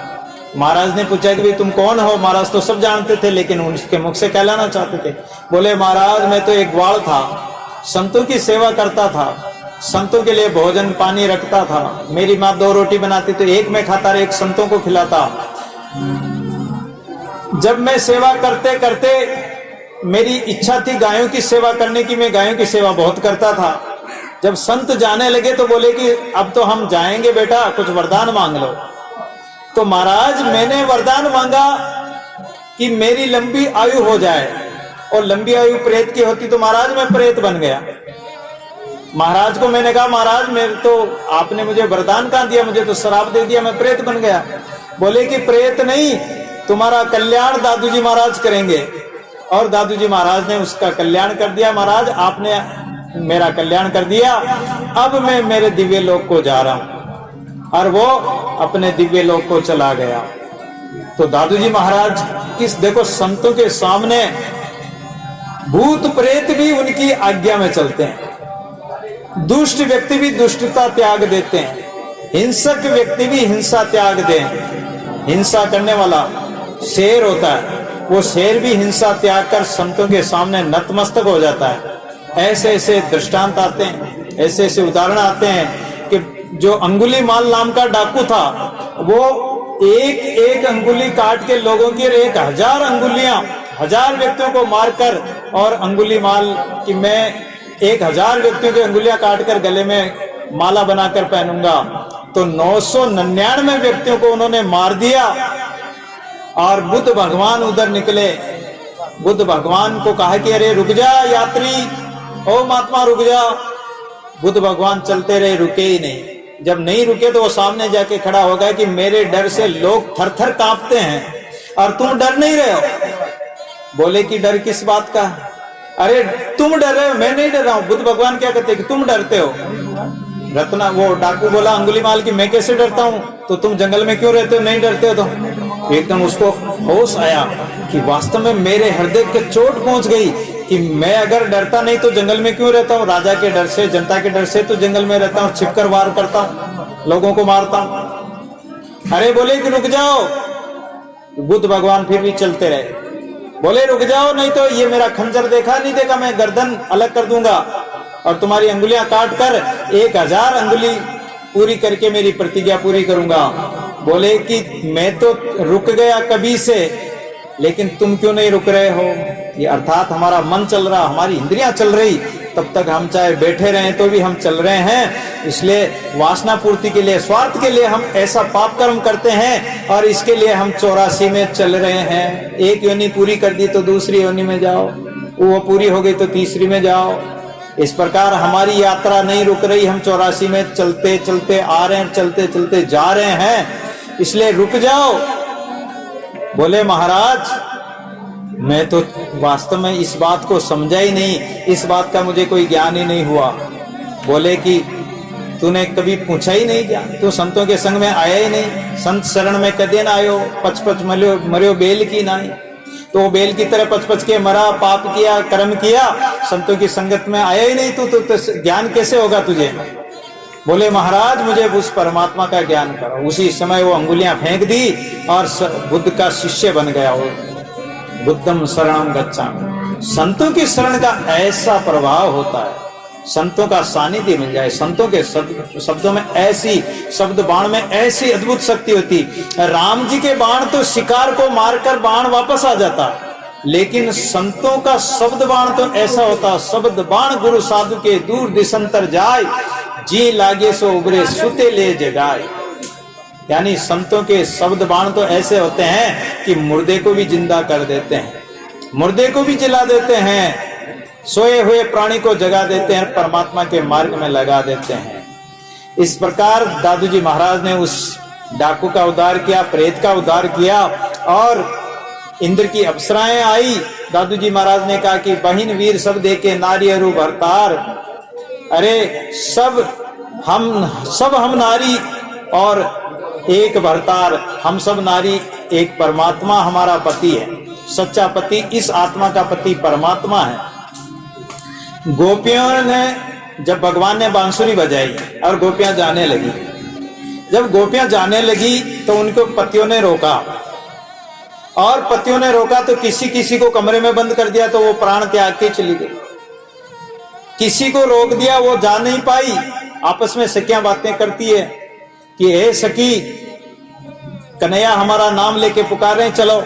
महाराज ने पूछा कि भाई तुम कौन हो? महाराज तो सब जानते थे, लेकिन उनके मुख से कहलाना चाहते थे। बोले महाराज मैं तो एक ग्वाल था, संतों की सेवा करता था, संतों के लिए भोजन पानी रखता था। मेरी माँ 2 रोटी बनाती तो एक मैं खाता, एक संतों को खिलाता। जब मैं सेवा करते करते मेरी इच्छा थी गायों की सेवा करने की, मैं गायों की सेवा बहुत करता था। जब संत जाने लगे तो बोले कि अब तो हम जाएंगे बेटा, कुछ वरदान मांग लो। तो महाराज मैंने वरदान मांगा कि मेरी लंबी आयु हो जाए, और लंबी आयु प्रेत की होती तो महाराज मैं प्रेत बन गया। महाराज को मैंने कहा महाराज मेरे तो आपने मुझे वरदान कहाँ दिया, मुझे तो श्राप दे दिया, मैं प्रेत बन गया। बोले कि प्रेत नहीं, तुम्हारा कल्याण दादू जी महाराज करेंगे। और दादू जी महाराज ने उसका कल्याण कर दिया। महाराज आपने मेरा कल्याण कर दिया, अब मैं मेरे दिव्य लोक को जा रहा हूं। और वो अपने दिव्य लोक को चला गया। तो दादू जी महाराज किस, देखो संतों के सामने भूत प्रेत भी उनकी आज्ञा में चलते हैं, दुष्ट व्यक्ति भी दुष्टता त्याग देते हैं, हिंसक व्यक्ति भी हिंसा त्याग दें। हिंसा करने वाला शेर होता है, वो शेर भी हिंसा त्याग कर संतों के सामने नतमस्तक हो जाता है। ऐसे ऐसे दृष्टांत आते हैं, ऐसे ऐसे उदाहरण आते हैं कि जो अंगुलीमाल नाम का डाकू था, वो एक एक अंगुली काट के लोगों की 1000 अंगुलियां 1000 व्यक्तियों को मारकर, और अंगुलीमाल कि मैं 1000 व्यक्तियों की अंगुलियां काटकर गले में माला बनाकर पहनूंगा। तो 999 व्यक्तियों को उन्होंने मार दिया। और बुद्ध भगवान उधर निकले। बुद्ध भगवान को कहा कि अरे रुक जा यात्री, ओ महात्मा रुक जा। बुद्ध भगवान चलते रहे, रुके ही नहीं। जब नहीं रुके तो वो सामने जाके खड़ा हो गया कि मेरे डर से लोग थर थर कांपते हैं और तुम डर नहीं रहे हो। बोले कि डर किस बात का? अरे तुम डर रहे हो, मैं नहीं डर रहा हूं। बुद्ध भगवान क्या कहते कि तुम डरते हो। रत्ना वो डाकू बोला अंगुलीमाल की मैं कैसे डरता हूं, तो तुम जंगल में क्यों रहते हो, नहीं डरते हो? तो एकदम उसको होश आया कि वास्तव में मेरे हृदय के चोट पहुंच गई कि मैं अगर डरता नहीं तो जंगल में क्यों रहता हूँ? राजा के डर से, जनता के डर से तो जंगल में रहता हूँ, छिपकर वार करता हूँ, लोगों को मारता हूँ। अरे बोले कि रुक जाओ। बुद्ध भगवान फिर भी चलते रहे। बोले रुक जाओ, नहीं तो ये मेरा खंजर देखा नहीं देखा, मैं गर्दन अलग कर दूंगा और तुम्हारी अंगुलियां काट कर 1000 अंगुली पूरी करके मेरी प्रतिज्ञा पूरी करूंगा। बोले कि मैं तो रुक गया कभी से, लेकिन तुम क्यों नहीं रुक रहे हो? ये अर्थात हमारा मन चल रहा, हमारी इंद्रियां चल रही, तब तक हम चाहे बैठे रहें तो भी हम चल रहे हैं। इसलिए वासना पूर्ति के लिए, स्वार्थ के लिए हम ऐसा पाप कर्म करते हैं, और इसके लिए हम 84 में चल रहे हैं। एक योनि पूरी कर दी तो दूसरी योनि में जाओ, वो पूरी हो गई तो तीसरी में जाओ। इस प्रकार हमारी यात्रा नहीं रुक रही, हम 84 में चलते चलते आ रहे हैं, चलते चलते जा रहे हैं। इसलिए रुक जाओ। बोले महाराज मैं तो वास्तव में इस बात को समझा ही नहीं, इस बात का मुझे कोई ज्ञान ही नहीं हुआ। बोले कि तूने कभी पूछा ही नहीं ज्ञान, तू संतों के संग में आया ही नहीं, संत शरण में कदे ना आयो, 55 मरियो बेल की नाई। तो बेल की तरह 55 के मरा, पाप किया, कर्म किया, संतों की संगत में आया ही नहीं, तो ज्ञान कैसे होगा तुझे? बोले महाराज मुझे उस परमात्मा का ज्ञान करो। उसी समय वो अंगुलियां फेंक दी और बुद्ध का शिष्य बन गया। वो बुद्धम शरणम गच्छामि। संतों की शरण का ऐसा प्रभाव होता है, संतों का सानिध्य मिल जाए, संतों के शब्दों में ऐसी, शब्द बाण में ऐसी अद्भुत शक्ति होती। राम जी के बाण तो शिकार को मारकर बाण वापस आ जाता, लेकिन संतों का शब्द बाण तो ऐसा होता, शब्द बाण गुरु साधु के दूर दिशंतर जाए, जी लागे सो उबरे सुते ले जगाए। यानी संतों के शब्द बाण तो ऐसे होते हैं कि मुर्दे को भी जिंदा कर देते हैं, मुर्दे को भी जिला देते हैं, सोए हुए प्राणी को जगा देते हैं, परमात्मा के मार्ग में लगा देते हैं। इस प्रकार दादू जी महाराज ने उस डाकू का उद्धार किया, प्रेत का उद्धार किया, और इंद्र की अप्सराएं आई। दादू जी महाराज ने कहा कि बहिन वीर सब देके नारी अरु भरतार। अरे सब हम नारी और एक भरतार, हम सब नारी, एक परमात्मा हमारा पति है, सच्चा पति, इस आत्मा का पति परमात्मा है। गोपियों ने जब भगवान ने बांसुरी बजाई और गोपियां जाने लगी, जब गोपियां जाने लगी तो उनको पतियों ने रोका, और पतियों ने रोका तो किसी किसी को कमरे में बंद कर दिया, तो वो प्राण त्याग के चली गई। किसी को रोक दिया, वो जा नहीं पाई। आपस में सखियां बातें करती है कि हे सखी, कन्हैया हमारा नाम लेके पुकार रहे हैं, चलो।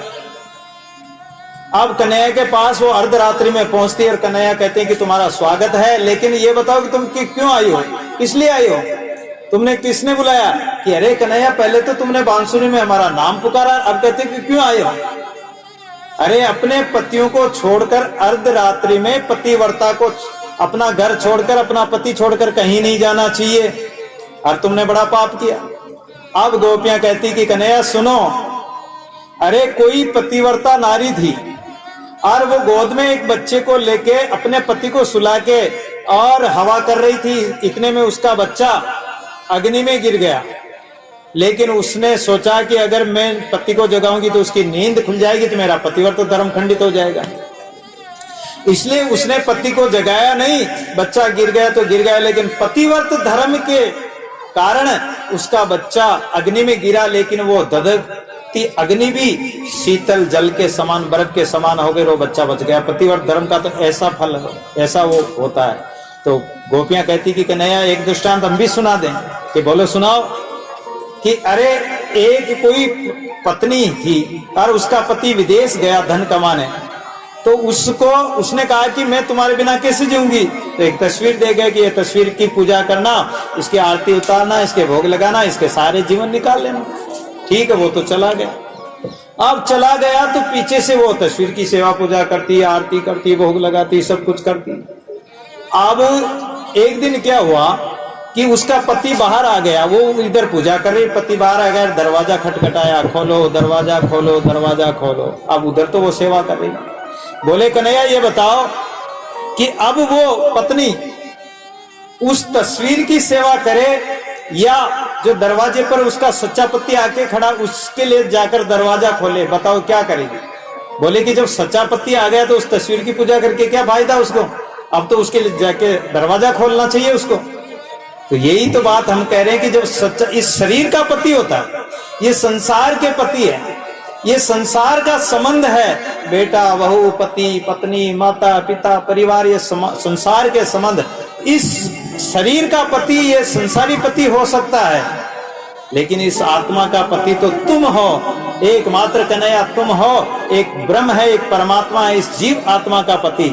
अब कन्हैया के पास वो अर्धरात्रि में पहुंचती है और कन्हैया कहते हैं कि तुम्हारा स्वागत है, लेकिन ये बताओ कि तुम क्यों आई हो, किस लिए आई हो, तुमने किसने बुलाया? कि अरे कन्हैया, पहले तो तुमने बांसुरी में हमारा नाम पुकारा, अब कहते कि क्यों आए हो? अरे अपने पतियों को छोड़कर अर्धरात्रि में पतिव्रता को अपना घर छोड़कर, अपना पति छोड़कर कहीं नहीं जाना चाहिए, और तुमने बड़ा पाप किया। अब गोपियां कहती कि कन्हैया सुनो, अरे कोई पतिव्रता नारी थी और वो गोद में एक बच्चे को लेके अपने पति को सुला के और हवा कर रही थी, इतने में उसका बच्चा अग्नि में गिर गया। लेकिन उसने सोचा कि अगर मैं पति को जगाऊंगी तो उसकी नींद खुल जाएगी, तो मेरा पतिव्रत तो धर्म खंडित हो जाएगा। इसलिए उसने पति को जगाया नहीं, बच्चा गिर गया तो गिर गया, लेकिन पतिव्रत धर्म के कारण उसका बच्चा अग्नि में गिरा, लेकिन वो दधकती अग्नि भी शीतल जल के समान, बर्फ के समान हो गई, वो बच्चा बच गया। पतिव्रत धर्म का तो ऐसा फल, ऐसा वो होता है। तो गोपियां कहती कि कन्हैया एक दृष्टांत हम भी सुना दें। कि बोलो सुनाओ। कि अरे एक कोई पत्नी थी और उसका पति विदेश गया धन कमाने, तो उसने कहा कि मैं तुम्हारे बिना कैसे जीऊंगी? तो एक तस्वीर दे गए कि ये तस्वीर की पूजा करना, इसकी आरती उतारना, इसके भोग लगाना, इसके सारे जीवन निकाल लेना। ठीक है, वो तो चला गया। अब चला गया तो पीछे से वो तस्वीर की सेवा पूजा करती, आरती करती, भोग लगाती, सब कुछ करती। अब एक दिन क्या हुआ कि उसका पति बाहर आ गया, वो इधर पूजा कर रही, पति बाहर आ गया, दरवाजा खटखटाया, खोलो दरवाजा, खोलो दरवाजा, खोलो। अब उधर तो वो सेवा कर रही। बोले कन्हैया ये बताओ कि अब वो पत्नी उस तस्वीर की सेवा करे या जो दरवाजे पर उसका सच्चा पति आके खड़ा उसके लिए जाकर दरवाजा खोले, बताओ क्या करेगी? बोले कि जब सच्चा पति आ गया तो उस तस्वीर की पूजा करके क्या फायदा उसको, अब तो उसके लिए जाके दरवाजा खोलना चाहिए उसको। तो यही तो बात हम कह रहे हैं कि जब सच्चा इस शरीर का पति होता है, ये संसार के पति है, ये संसार का संबंध है, बेटा बहू, पति पत्नी, माता पिता, परिवार, ये संसार के संबंध। इस शरीर का पति ये संसारी पति हो सकता है, लेकिन इस आत्मा का पति तो तुम हो, एकमात्र कन्हैया तुम हो, एक ब्रह्म है, एक परमात्मा है, इस जीव आत्मा का पति।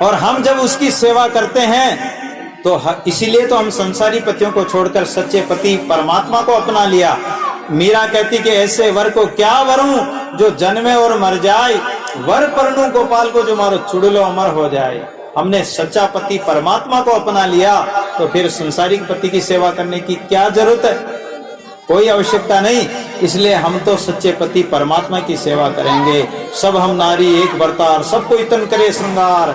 और हम जब उसकी सेवा करते हैं तो इसीलिए तो हम संसारी पतियों को छोड़कर सच्चे पति परमात्मा को अपना लिया। मीरा कहती कि ऐसे वर को क्या वरूं जो जन्मे और मर जाए, वर परनू गोपाल को जो मारो चुड़लो अमर हो जाए। हमने सच्चा पति परमात्मा को अपना लिया तो फिर संसारिक पति की सेवा करने की क्या जरूरत है? कोई आवश्यकता नहीं। इसलिए हम तो सच्चे पति परमात्मा की सेवा करेंगे। सब हम नारी एक बरतार, सबको इतन करे श्रृंगार,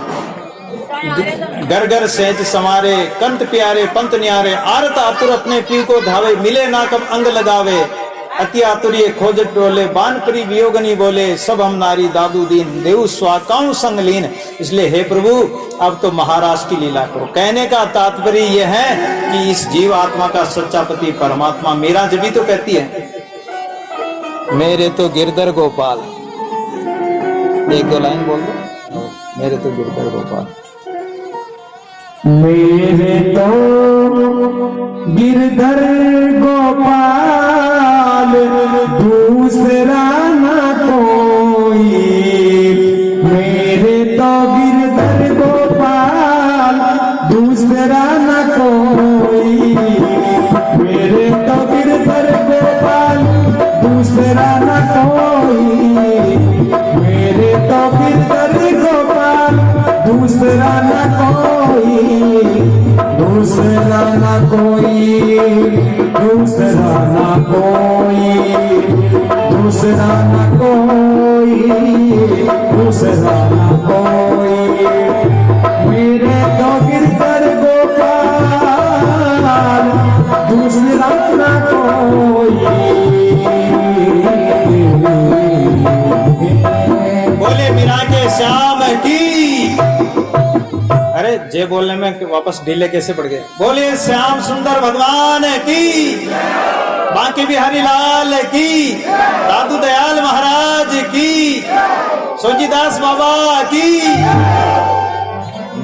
घर घर सहज समारे, कंत प्यारे पंत न्यारे, आरत आतुर अपने पी को धावे, मिले ना कब अंग लगावे, अति आतुरिये खोजत डोले, बान परी वियोगनी बोले, सब हम नारी दादू दीन, देव स्वाकाऊ संग लीन। इसलिए हे प्रभु अब तो महाराज की लीला करो। कहने का तात्पर्य यह है कि इस जीव आत्मा का सच्चा पति परमात्मा। मीरा जब तो कहती है मेरे तो गिरधर गोपाल, एक दो लाइन बोल दो, मेरे तो गिरधर गोपाल, मेरे तो गिरधर गोपाल, दूसरा न कोई। मेरे तो गिरधर गोपाल, दूसरा न कोई। मेरे तो गिरधर गोपाल, दूसरा न कोई। मेरे तो गिरधर गोपाल, दूसरा न कोई। दूसरा न कोई, दूसरा न कोई, दूसरा न कोई, दूसरा न कोई। मेरे तो गिरधर गोपाल, दूसरा न कोई। बोले मीरा के श्याम की। अरे जे बोलने में वापस ढीले कैसे पड़ गए। बोलिए श्याम सुंदर भगवान की, बांके बिहारी लाल की, दादू दयाल महाराज की, सोजीदास बाबा की।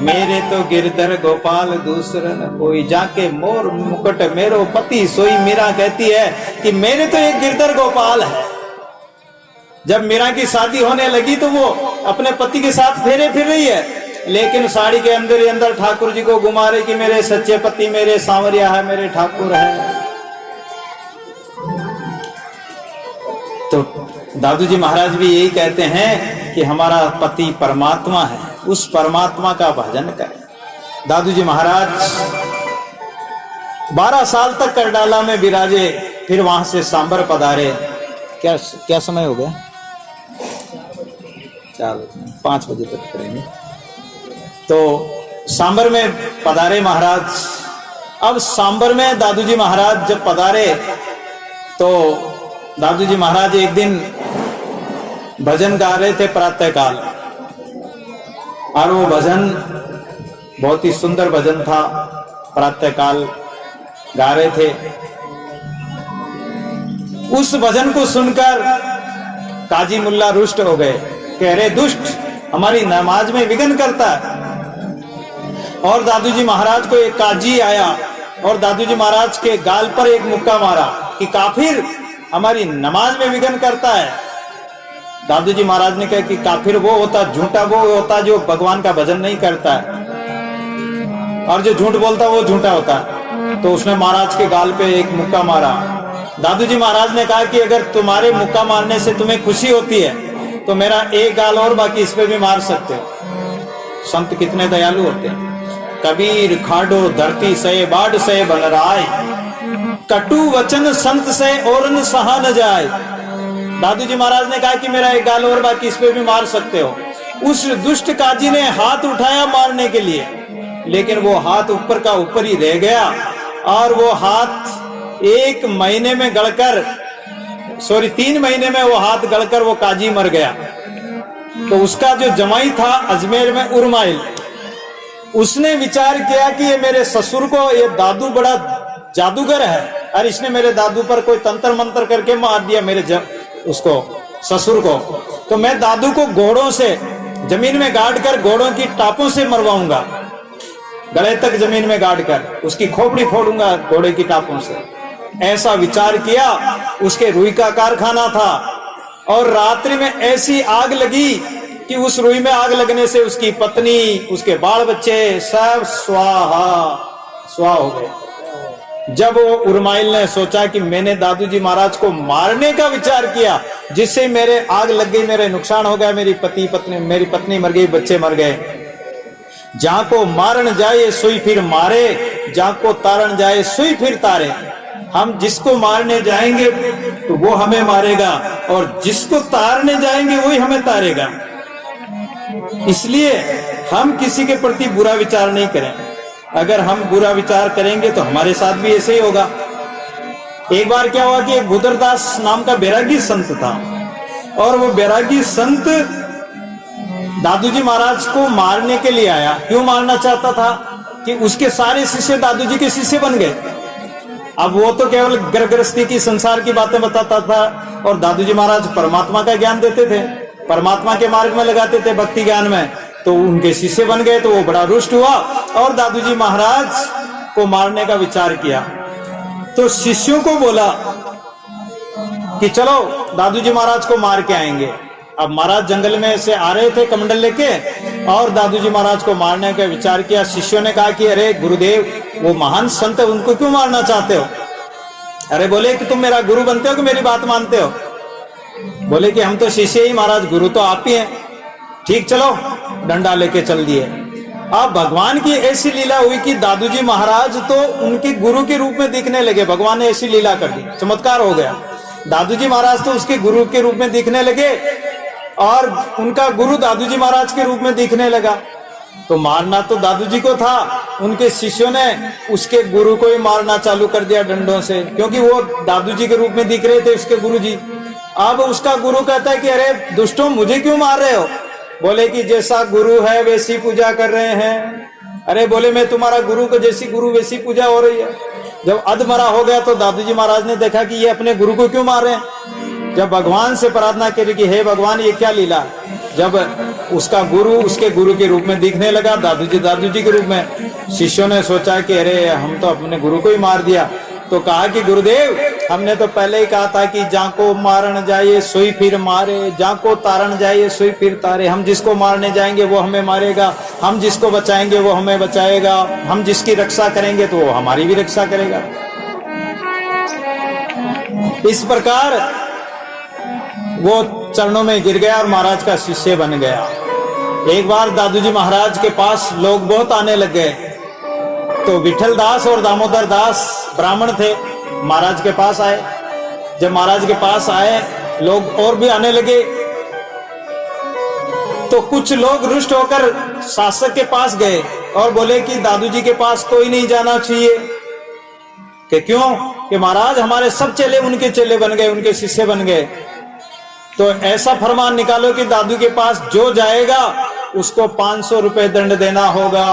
मेरे तो गिरधर गोपाल दूसरा न कोई, जाके मोर मुकुट मेरो पति सोई। मीरा कहती है कि मेरे तो एक गिरधर गोपाल है। जब मीरा की शादी होने लगी तो वो अपने पति के साथ फेरे फिर रही है, लेकिन साड़ी के अंदर ही अंदर ठाकुर जी को घुमा रही कि मेरे सच्चे पति मेरे सांवरिया है, मेरे ठाकुर है। तो दादू जी महाराज भी यही कहते हैं कि हमारा पति परमात्मा है, उस परमात्मा का भजन करें। दादू जी महाराज 12 साल तक करडाला में विराजे, फिर वहां से सांबर पधारे। क्या समय हो गया? 5 बजे तक करेंगे। तो सांबर में पधारे महाराज। अब सांबर में दादू जी महाराज जब पधारे तो दादू जी महाराज एक दिन भजन गा रहे थे प्रातःकाल, और वो भजन बहुत ही सुंदर भजन था। प्रातःकाल गा रहे थे। उस भजन को सुनकर काजी मुल्ला रुष्ट हो गए, कह रहे दुष्ट हमारी नमाज में विघ्न करता है। और दादू जी महाराज को एक काजी आया और दादू जी महाराज के गाल पर एक मुक्का मारा कि काफिर हमारी नमाज में विघ्न करता है। दादू जी महाराज ने कहा कि काफिर वो होता, झूठा वो होता जो भगवान का भजन नहीं करता है, और जो झूठ बोलता वो झूठा होता है। तो उसने महाराज के गाल पे एक मुक्का मारा। दादू जी महाराज ने कहा कि अगर तुम्हारे मुक्का मारने से तुम्हें खुशी होती है तो मेरा एक गाल और बाकी इस पे भी मार सकते हो। संत कितने दयालु होते हैं। कबीर खाडो धरती से बाढ़ से बन राय, कटु वचन संत से और न सहा न जाए। दादू जी महाराज ने कहा कि मेरा एक गाल और बाकी इस पे भी मार सकते हो। उस दुष्ट काजी ने हाथ उठाया मारने के लिए, लेकिन वो हाथ ऊपर का ऊपर ही रह गया, और वो हाथ 1 महीने में गड़कर 3 महीने में वो हाथ गड़कर वो काजी मर गया। तो उसका जो जमाई था अजमेर में उर्माइल, उसने विचार किया कि ये मेरे ससुर को, ये दादू बड़ा जादूगर है, और इसने मेरे दादू पर कोई तंत्र मंत्र करके मार दिया मेरे उसको ससुर को। तो मैं दादू को घोड़ों से जमीन में गाड़ कर, घोड़ों की टापों से मरवाऊंगा, गले तक जमीन में गाड़ कर उसकी खोपड़ी फोड़ूंगा घोड़े की टापों से। ऐसा विचार किया। उसके रुई का कारखाना था, और रात्रि में ऐसी आग लगी कि उस रुई में आग लगने से उसकी पत्नी, उसके बाल बच्चे सब स्वाहा हो गए। जब वो उर्माइल ने सोचा कि मैंने दादू जी महाराज को मारने का विचार किया, जिससे मेरे आग लग गई, मेरे नुकसान हो गया, मेरी पत्नी मर गई, बच्चे मर गए। जहां को मारन जाए सोई फिर मारे, जहां को तारन जाए सोई फिर तारे। हम जिसको मारने जाएंगे तो वो हमें मारेगा, और जिसको तारने जाएंगे वही हमें तारेगा। इसलिए हम किसी के प्रति बुरा विचार नहीं करें। अगर हम बुरा विचार करेंगे तो हमारे साथ भी ऐसे ही होगा। एक बार क्या हुआ कि एक भुदरदास नाम का बैरागी संत था, और वो बैरागी संत दादू जी महाराज को मारने के लिए आया। क्यों मारना चाहता था? कि उसके सारे शिष्य दादू जी के शिष्य बन गए। अब वो तो केवल गृहस्थी की, संसार की बातें बताता था, और दादू जी महाराज परमात्मा का ज्ञान देते थे, परमात्मा के मार्ग में लगाते थे, भक्ति ज्ञान में। तो उनके शिष्य बन गए, तो वो बड़ा रुष्ट हुआ और दादू जी महाराज को मारने का विचार किया। तो शिष्यों को बोला कि चलो दादू जी महाराज को मार के आएंगे। अब महाराज जंगल में से आ रहे थे कमंडल लेके, और दादू जी महाराज को मारने का विचार किया। शिष्यों ने कहा कि अरे गुरुदेव, वो महान संत है, उनको क्यों मारना चाहते हो? अरे बोले कि तुम मेरा गुरु बनते हो कि मेरी बात मानते हो? बोले कि हम तो शिष्य ही महाराज, गुरु तो आप ही हैं। ठीक, चलो, डंडा लेके चल दिए। अब भगवान की ऐसी लीला हुई कि दादू जी महाराज तो उनके गुरु के रूप में दिखने लगे। भगवान ने ऐसी लीला कर दी, चमत्कार हो गया। दादू जी महाराज तो उसके गुरु के रूप में दिखने लगे, और उनका गुरु दादू जी महाराज के रूप में दिखने लगा। तो मारना तो दादू जी को था, उनके शिष्यों ने उसके गुरु को ही मारना चालू कर दिया डंडों से, क्योंकि वो दादू जी के रूप में दिख रहे थे उसके गुरु जी। अब उसका गुरु कहता है कि अरे दुष्टों, मुझे क्यों मार रहे हो? बोले कि जैसा गुरु है वैसी पूजा कर रहे हैं। अरे बोले मैं तुम्हारा गुरु को जैसी गुरु वैसी पूजा हो रही है। जब अधमरा हो गया तो दादू जी महाराज ने देखा कि ये अपने गुरु को क्यों मार रहे हैं। जब भगवान से प्रार्थना करी कि हे भगवान ये क्या लीला, जब उसका गुरु उसके गुरु के रूप में दिखने लगा, दादू जी के रूप में, शिष्यों ने सोचा कि अरे हम तो अपने गुरु को ही मार दिया। तो कहा कि गुरुदेव हमने तो पहले ही कहा था कि जाको मारन जाइए सोई फिर मारे, जाको तारन जाइए सोई फिर तारे। हम जिसको मारने जाएंगे वो हमें मारेगा, हम जिसको बचाएंगे वो हमें बचाएगा, हम जिसकी रक्षा करेंगे तो वो हमारी भी रक्षा करेगा। इस प्रकार वो चरणों में गिर गया और महाराज का शिष्य बन गया। एक बार दादू जी महाराज के पास लोग बहुत आने लग गए, तो विठल दास और दामोदर दास ब्राह्मण थे, महाराज के पास आए। जब महाराज के पास आए लोग और भी आने लगे, तो कुछ लोग रुष्ट होकर शासक के पास गए और बोले कि दादू जी के पास कोई नहीं जाना चाहिए। कि क्यों? कि महाराज हमारे सब चेले उनके चेले बन गए, उनके शिष्य बन गए। तो ऐसा फरमान निकालो कि दादू के पास जो जाएगा उसको 500 रुपए दंड देना होगा।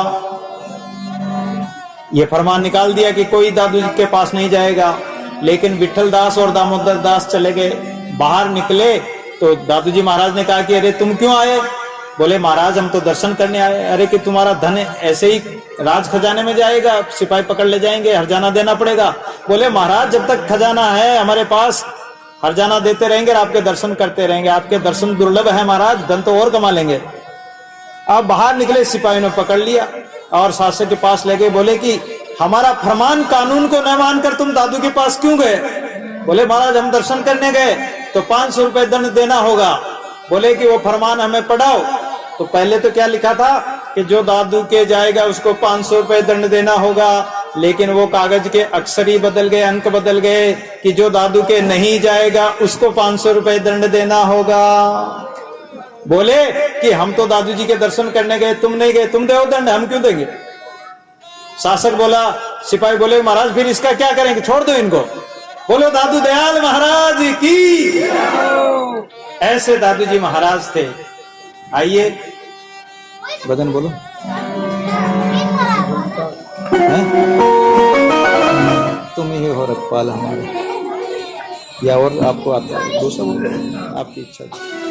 ये फरमान निकाल दिया कि कोई दादू जी के पास नहीं जाएगा। लेकिन विठल दास और दामोदर दास चले गए। बाहर निकले तो दादू जी महाराज ने कहा कि अरे तुम क्यों आए? बोले महाराज हम तो दर्शन करने आए। अरे कि तुम्हारा धन ऐसे ही राज खजाने में जाएगा, सिपाही पकड़ ले जाएंगे, हरजाना देना पड़ेगा। बोले महाराज जब तक खजाना है हमारे पास हरजाना देते रहेंगे और आपके दर्शन करते रहेंगे। आपके दर्शन दुर्लभ है महाराज, धन तो और कमा लेंगे। आप बाहर निकले, सिपाही ने पकड़ लिया और शासक के पास ले गए। बोले कि हमारा फरमान कानून को न मानकर तुम दादू के पास क्यों गए? बोले महाराज हम दर्शन करने गए तो 500 रुपए दंड देना होगा। बोले कि वो फरमान हमें पढ़ाओ। तो पहले तो क्या लिखा था कि जो दादू के जाएगा उसको 500 रुपए दंड देना होगा, लेकिन वो कागज के अक्षर ही बदल गए, अंक बदल गए कि जो दादू के नहीं जाएगा उसको 500 रुपए दंड देना होगा। बोले कि हम तो दादू जी के दर्शन करने गए, तुम नहीं गए, तुम दो दंड, हम क्यों देंगे? शासक बोला, सिपाही बोले महाराज फिर इसका क्या करेंगे, छोड़ दो इनको। बोलो दादू दयाल महाराज की। ऐसे दादू जी महाराज थे। आइए बदन बोलो। तुम ही हो रखपाल हमारे, या और आपको आता है दूसरा बोलो, आपकी इच्छा।